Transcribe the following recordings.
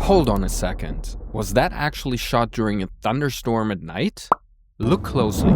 Hold on a second. Was that actually shot during a thunderstorm at night? Look closely.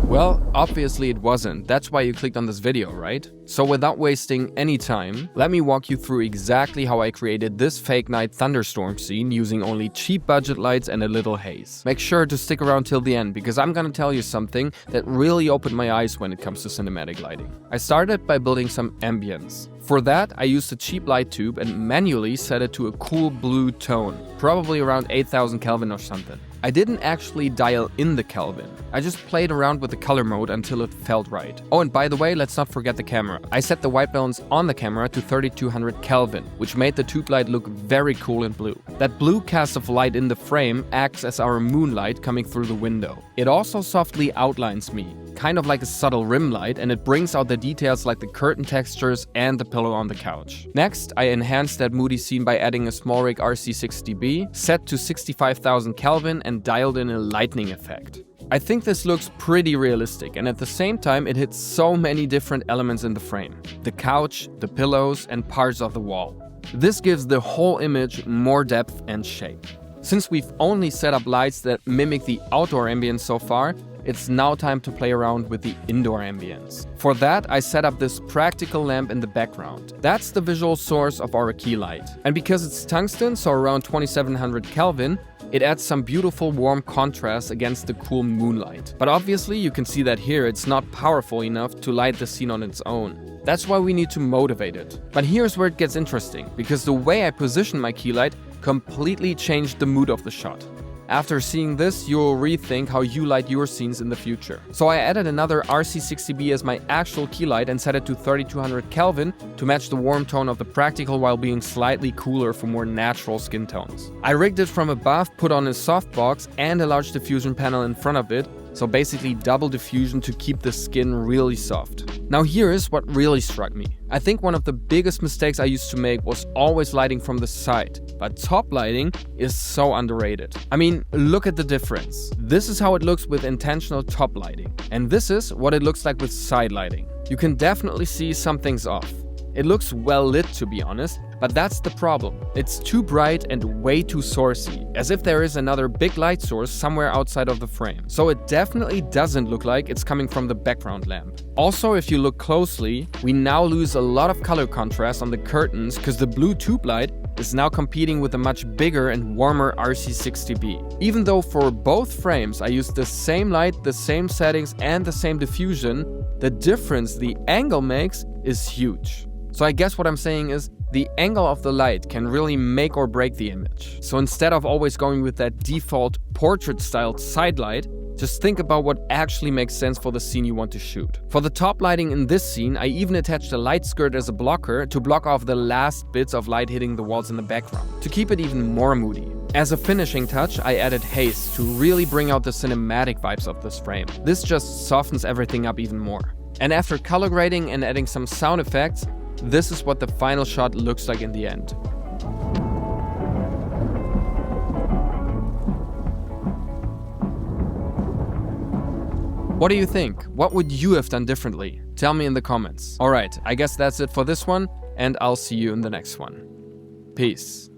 Well, obviously it wasn't. That's why you clicked on this video, right? So without wasting any time, let me walk you through exactly how I created this fake night thunderstorm scene using only cheap budget lights and a little haze. Make sure to stick around till the end because I'm gonna tell you something that really opened my eyes when it comes to cinematic lighting. I started by building some ambience. For that, I used a cheap light tube and manually set it to a cool blue tone, probably around 8000 Kelvin or something. I didn't actually dial in the Kelvin. I just played around with the color mode until it felt right. Oh, and by the way, let's not forget the camera. I set the white balance on the camera to 3200 Kelvin, which made the tube light look very cool and blue. That blue cast of light in the frame acts as our moonlight coming through the window. It also softly outlines me, kind of like a subtle rim light, and it brings out the details like the curtain textures and the pillow on the couch. Next, I enhanced that moody scene by adding a small rig RC60B, set to 65,000 Kelvin and dialed in a lightning effect. I think this looks pretty realistic, and at the same time it hits so many different elements in the frame. The couch, the pillows, and parts of the wall. This gives the whole image more depth and shape. Since we've only set up lights that mimic the outdoor ambience so far, it's now time to play around with the indoor ambience. For that, I set up this practical lamp in the background. That's the visual source of our key light. And because it's tungsten, so around 2700 Kelvin, it adds some beautiful warm contrast against the cool moonlight. But obviously you can see that here it's not powerful enough to light the scene on its own. That's why we need to motivate it. But here's where it gets interesting, because the way I position my key light completely changed the mood of the shot. After seeing this, you'll rethink how you light your scenes in the future. So I added another RC60B as my actual key light and set it to 3200 Kelvin to match the warm tone of the practical while being slightly cooler for more natural skin tones. I rigged it from above, put on a softbox and a large diffusion panel in front of it, so basically double diffusion to keep the skin really soft. Now here is what really struck me. I think one of the biggest mistakes I used to make was always lighting from the side, but top lighting is so underrated. I mean, look at the difference. This is how it looks with intentional top lighting, and this is what it looks like with side lighting. You can definitely see something's off. It looks well lit, to be honest, but that's the problem. It's too bright and way too sourcey, as if there is another big light source somewhere outside of the frame. So it definitely doesn't look like it's coming from the background lamp. Also, if you look closely, we now lose a lot of color contrast on the curtains because the blue tube light is now competing with a much bigger and warmer RC60B. Even though for both frames I used the same light, the same settings, and the same diffusion, the difference the angle makes is huge. So I guess what I'm saying is, the angle of the light can really make or break the image. So instead of always going with that default portrait-styled side light, just think about what actually makes sense for the scene you want to shoot. For the top lighting in this scene, I even attached a light skirt as a blocker to block off the last bits of light hitting the walls in the background, to keep it even more moody. As a finishing touch, I added Haze to really bring out the cinematic vibes of this frame. This just softens everything up even more. And after color grading and adding some sound effects, this is what the final shot looks like in the end. What do you think? What would you have done differently? Tell me in the comments. Alright, I guess that's it for this one, and I'll see you in the next one. Peace.